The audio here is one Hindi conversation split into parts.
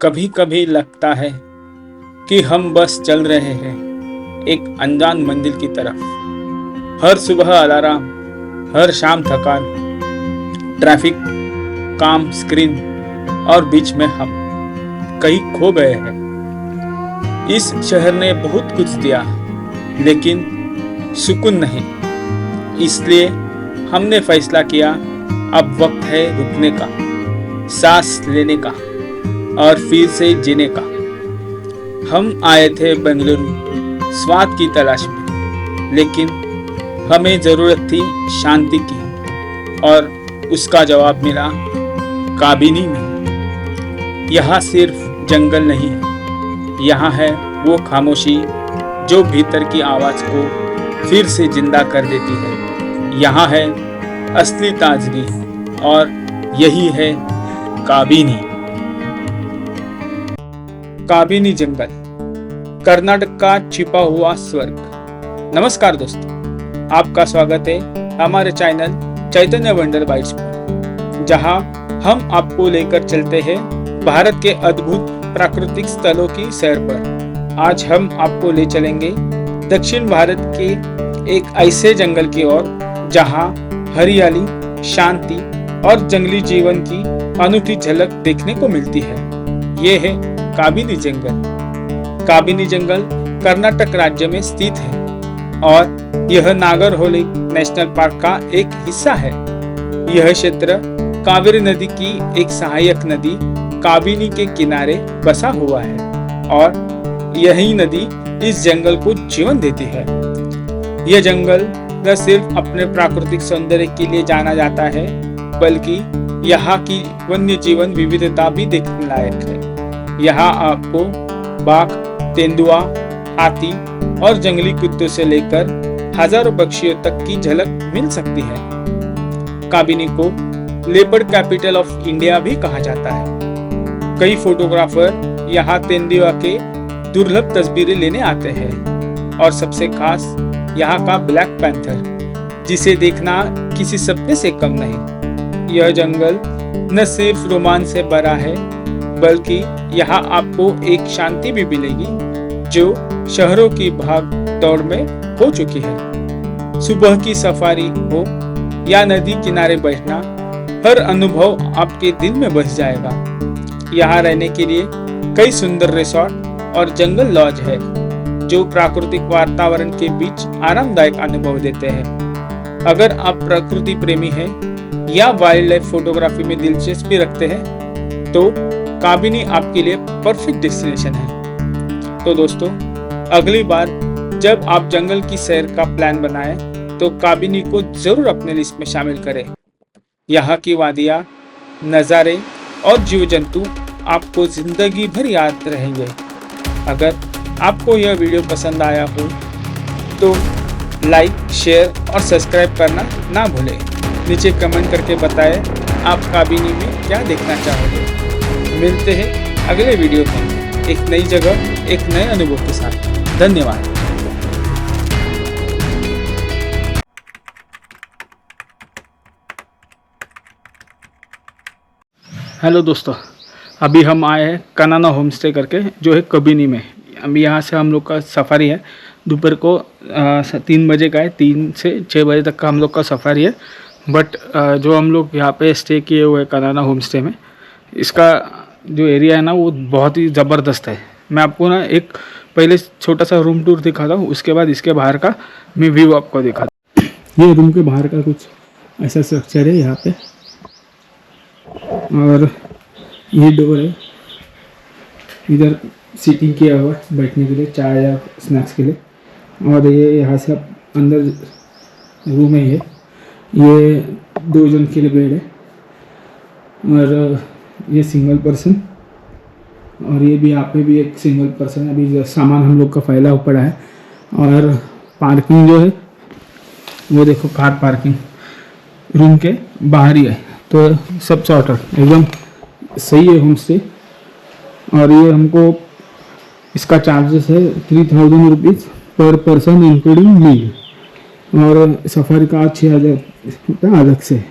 कभी कभी लगता है कि हम बस चल रहे हैं एक अनजान मंजिल की तरफ। हर सुबह अलार्म, हर शाम थकान, ट्रैफिक, काम, स्क्रीन और बीच में हम कहीं खो गए हैं। इस शहर ने बहुत कुछ दिया लेकिन सुकून नहीं। इसलिए हमने फैसला किया अब वक्त है रुकने का, सांस लेने का और फिर से जीने का। हम आए थे बेंगलुरु स्वाद की तलाश में, लेकिन हमें जरूरत थी शांति की और उसका जवाब मिला काबिनी में। यहाँ सिर्फ जंगल नहीं है, यहाँ है वो खामोशी जो भीतर की आवाज को फिर से जिंदा कर देती है। यहाँ है असली ताजगी और यही है काबिनी। काबिनी जंगल, कर्नाटक का छिपा हुआ स्वर्ग। नमस्कार दोस्तों, आपका स्वागत है हमारे चैनल चैतन्य वंडर बाइट्स पर, जहां हम आपको लेकर चलते हैं भारत के अद्भुत प्राकृतिक स्थलों की सैर पर। आज हम आपको ले चलेंगे दक्षिण भारत के एक ऐसे जंगल की ओर जहां हरियाली, शांति और जंगली जीवन की अनूठी झलक देखने को मिलती है। ये है काबिनी जंगल। काबिनी जंगल कर्नाटक राज्य में स्थित है और यह नागरहोली नेशनल पार्क का एक हिस्सा है। यह क्षेत्र कावेरी नदी की एक सहायक नदी काबिनी के किनारे बसा हुआ है और यही नदी इस जंगल को जीवन देती है। यह जंगल न सिर्फ अपने प्राकृतिक सौंदर्य के लिए जाना जाता है, बल्कि यहाँ की वन्य जीवन विविधता भी देखने लायक है। यहाँ आपको बाघ, तेंदुआ, हाथी और जंगली कुत्तों से लेकर हजारों पक्षियों तक की झलक मिल सकती है। काबिनी को लेपर्ड कैपिटल ऑफ इंडिया भी कहा जाता है। कई फोटोग्राफर यहाँ तेंदुआ के दुर्लभ तस्वीरें लेने आते हैं और सबसे खास यहाँ का ब्लैक पैंथर, जिसे देखना किसी सपने से कम नहीं। यह जंगल न सिर्फ रोमांच से भरा है, बल्कि यहाँ आपको एक शांति भी मिलेगी जो शहरों की भाग दौड़ में हो चुकी है। सुबह की सफारी हो या नदी किनारे बैठना, हर अनुभव आपके दिल में बस जाएगा। यहाँ रहने के लिए कई सुंदर रिसोर्ट और जंगल लॉज है जो प्राकृतिक वातावरण के बीच आरामदायक अनुभव देते हैं। अगर आप प्रकृति प्रेमी हैं या वाइल्ड लाइफ फोटोग्राफी में दिलचस्पी रखते हैं तो काबिनी आपके लिए परफेक्ट डेस्टिनेशन है। तो दोस्तों, अगली बार जब आप जंगल की सैर का प्लान बनाएं तो काबिनी को जरूर अपने लिस्ट में शामिल करें। यहाँ की वादियाँ, नज़ारे और जीव जंतु आपको जिंदगी भर याद रहेंगे। अगर आपको यह वीडियो पसंद आया हो तो लाइक, शेयर और सब्सक्राइब करना ना भूलें। नीचे कमेंट करके बताएं आप काबिनी में क्या देखना चाहोगे। मिलते हैं अगले वीडियो में एक नई जगह, एक नए अनुभव के साथ। धन्यवाद। हेलो दोस्तों, अभी हम आए हैं कनाना होम स्टे करके, जो है कबिनी में। अभी यहाँ से हम लोग का सफारी है, दोपहर को 3 बजे का है, 3 से 6 बजे तक का हम लोग का सफारी है। बट जो हम लोग यहाँ पे स्टे किए हुए हैं कनाना होम स्टे में, इसका जो एरिया है ना वो बहुत ही ज़बरदस्त है। मैं आपको ना एक पहले छोटा सा रूम टूर दिखाता हूँ, उसके बाद इसके बाहर का मैं व्यू आपको दिखाता हूँ। ये रूम के बाहर का कुछ ऐसा स्ट्रक्चर है यहाँ पे, और ये डोर है, इधर सीटिंग किया हुआ है बैठने के लिए, चाय या स्नैक्स के लिए। और ये यहाँ से आप अंदर रूम है, ये 2 जन के लिए बेड है, और ये सिंगल पर्सन, और ये भी यहाँ पे भी एक सिंगल पर्सन। अभी सामान हम लोग का फैला हुआ पड़ा है। और पार्किंग जो है वो देखो, कार पार्किंग रूम के बाहर ही है, तो सब सॉर्टेड एकदम सही है होम स्टे। और ये हमको इसका चार्जेस है 3000 रुपीज़ पर पर्सन इंक्लूडिंग मील, और सफारी का 6000 अलग से।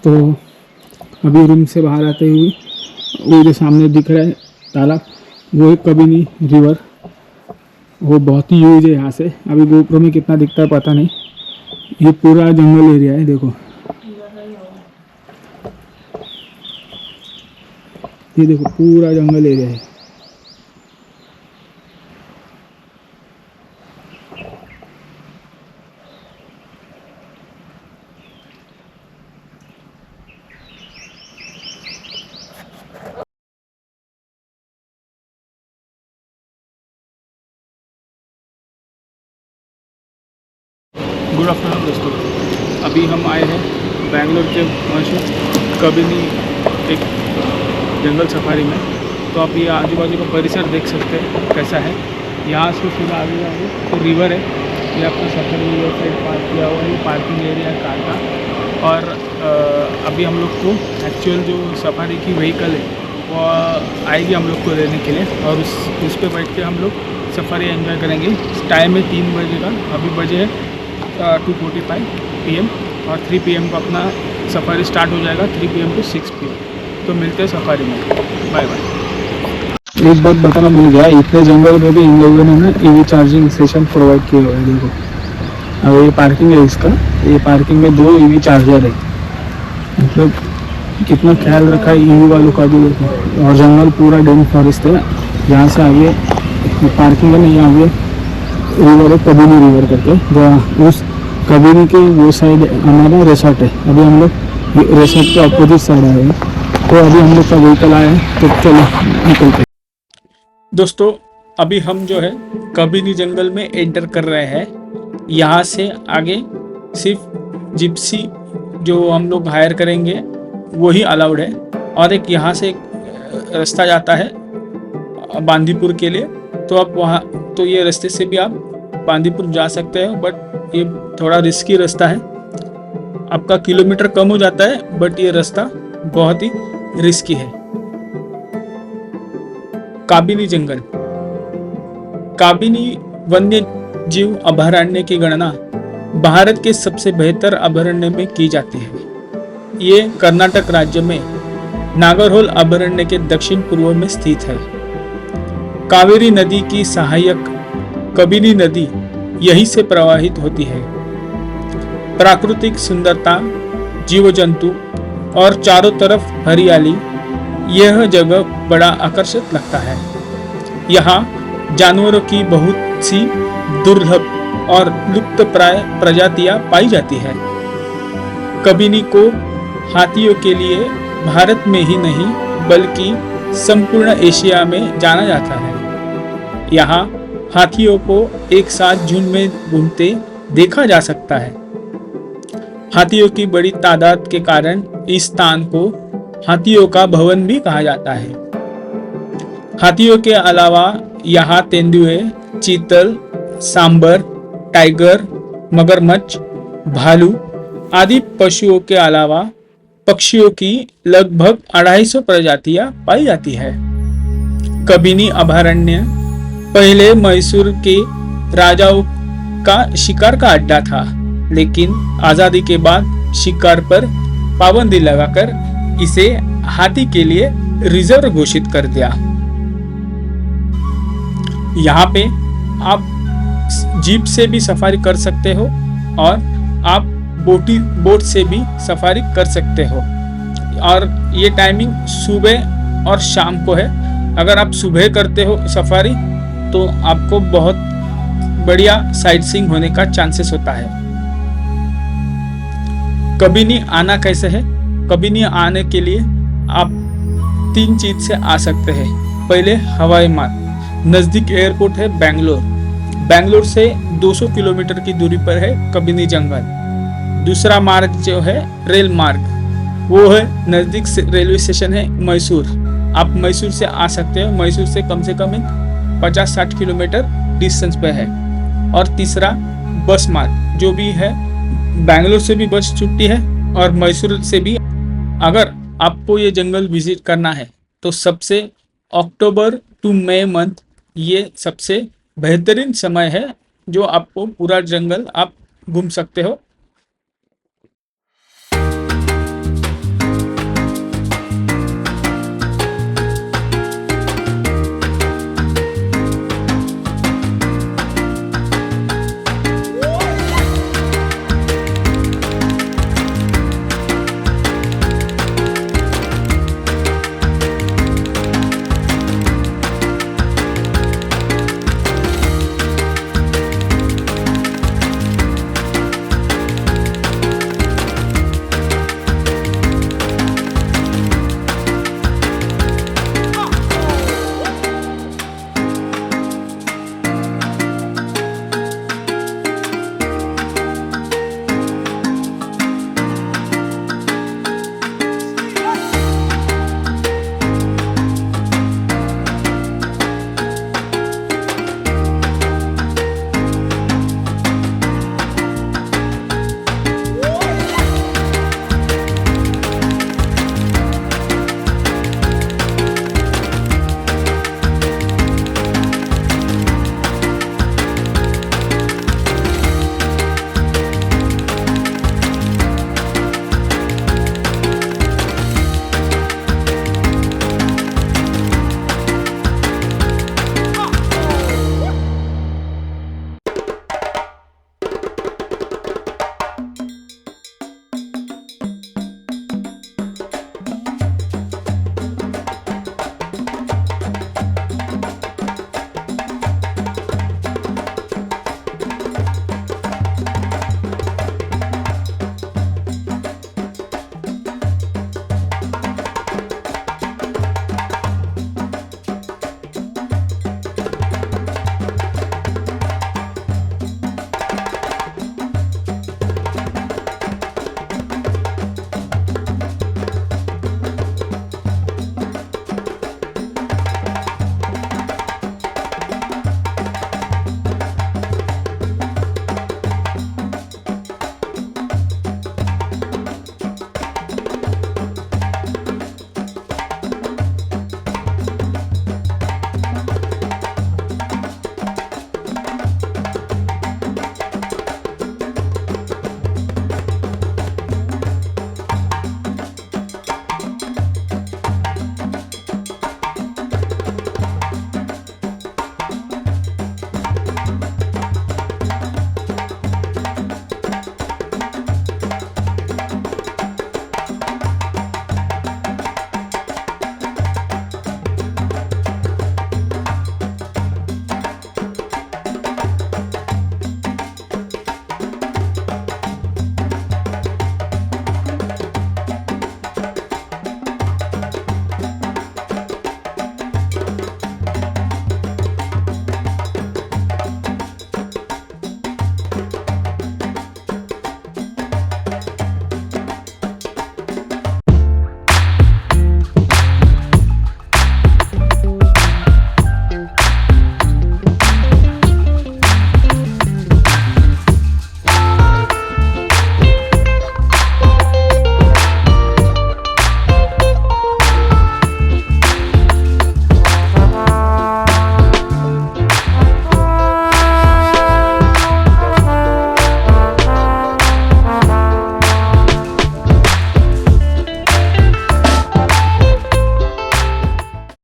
तो अभी रूम से बाहर आते हुए वो जो सामने दिख रहा है तालाब, वो है कबिनी रिवर। वो बहुत ही यूज है यहाँ से। अभी गोप्रो में कितना दिखता है पता नहीं। ये पूरा जंगल एरिया है, देखो ये देखो पूरा जंगल एरिया है। गुड आफ्टरनून दोस्तों, अभी हम आए हैं बैंगलोर के मशहूर कबिनी एक जंगल सफारी में। तो आप ये आजू बाजू का परिसर देख सकते हैं कैसा है। यहाँ से फिर आगे आगे तो रिवर है। ये अपना सफर रिवर साइड पार्क किया हुआ है, ये पार्किंग एरिया है कार का। और अभी हम लोग को एक्चुअल जो सफारी की व्हीकल है वो आएगी हम लोग को लेने के लिए, और उस पर बैठ के हम लोग सफारी एंजॉय करेंगे। टाइम है 3 बजे का, अभी बजे है 2:45 PM, और 3 PM को अपना सफारी स्टार्ट हो जाएगा, 3 PM to 6 PM। तो मिलते हैं सफारी में, बाय बाय। एक बात बताना भूल गया, इतने जंगल में भी इन लोगों ने ना EV चार्जिंग स्टेशन प्रोवाइड किए हुए हैं। देखो अब ये पार्किंग है इसका, ये पार्किंग में 2 EV चार्जर है। मतलब कितना ख्याल रखा है EV वालों का भी। देखो, और जंगल पूरा डेन फॉरेस्ट है। यहाँ से आगे पार्किंग है, नहीं आगे रिवर है, कबिनी रिवर करके। उस कबिनी के वो साइड हमारा रिसोर्ट है। अभी हम लोग रिसोर्ट के अपोजिट साइड आए हैं, तो अभी हम लोग का व्हीकल आया है, तो चलो निकलते। दोस्तों अभी हम जो है कबिनी जंगल में एंटर कर रहे हैं। यहाँ से आगे सिर्फ जिप्सी जो हम लोग हायर करेंगे वही अलाउड है। और एक यहाँ से एक रास्ता जाता है बांदीपुर के लिए, तो आप वहाँ, तो ये रास्ते से भी आप बांदीपुर जा सकते हैं, बट ये थोड़ा रिस्की रास्ता है। आपका किलोमीटर कम हो जाता है, बट ये रास्ता बहुत ही रिस्की है। काबिनी जंगल, काबिनी वन्य जीव अभयारण्य की गणना भारत के सबसे बेहतर अभयारण्य में की जाती है। ये कर्नाटक राज्य में नागरहोल अभयारण्य के दक्षिण पूर्व में स्थित है। कावेरी नदी की सहायक कबिनी नदी यहीं से प्रवाहित होती है। प्राकृतिक सुंदरता, जीव जंतु और चारों तरफ हरियाली, यह जगह बड़ा आकर्षक लगता है। यहाँ जानवरों की बहुत सी दुर्लभ और लुप्तप्राय प्रजातियां पाई जाती है। कबिनी को हाथियों के लिए भारत में ही नहीं बल्कि संपूर्ण एशिया में जाना जाता है। यहाँ हाथियों को एक साथ झुंड में घूमते देखा जा सकता है। हाथियों की बड़ी तादाद के कारण इस स्थान को हाथियों का भवन भी कहा जाता है। हाथियों के अलावा यहाँ तेंदुए, चीतल, सांबर, टाइगर, मगरमच्छ, भालू आदि पशुओं के अलावा पक्षियों की लगभग 250 प्रजातियां पाई जाती है। कबिनी अभयारण्य पहले मैसूर के राजाओं का शिकार का अड्डा था, लेकिन आजादी के बाद शिकार पर पाबंदी लगाकर इसे हाथी के लिए रिजर्व घोषित कर दिया। यहाँ पे आप जीप से भी सफारी कर सकते हो और आप बोट से भी सफारी कर सकते हो। और ये टाइमिंग सुबह और शाम को है। अगर आप सुबह करते हो सफारी तो आपको बहुत बढ़िया साइट सीइंग होने का चांसेस होता है। कबिनी आना कैसे है? कबिनी आने के लिए आप 3 चीज से आ सकते हैं। पहले हवाई मार्ग, नजदीक एयरपोर्ट है बैंगलोर से 200 किलोमीटर की दूरी पर है कबिनी जंगल। दूसरा मार्ग जो है रेल मार्ग, वो है नजदीक से रेलवे स्टेशन है मैसूर। आप मैसूर से आ सकते हो। मैसूर से कम 50-60 किलोमीटर डिस्टेंस पे है। और तीसरा बस मार्ग जो भी है, बैंगलोर से भी बस छुट्टी है और मैसूर से भी। अगर आपको ये जंगल विजिट करना है तो सबसे अक्टूबर टू मई मंथ ये सबसे बेहतरीन समय है जो आपको पूरा जंगल आप घूम सकते हो।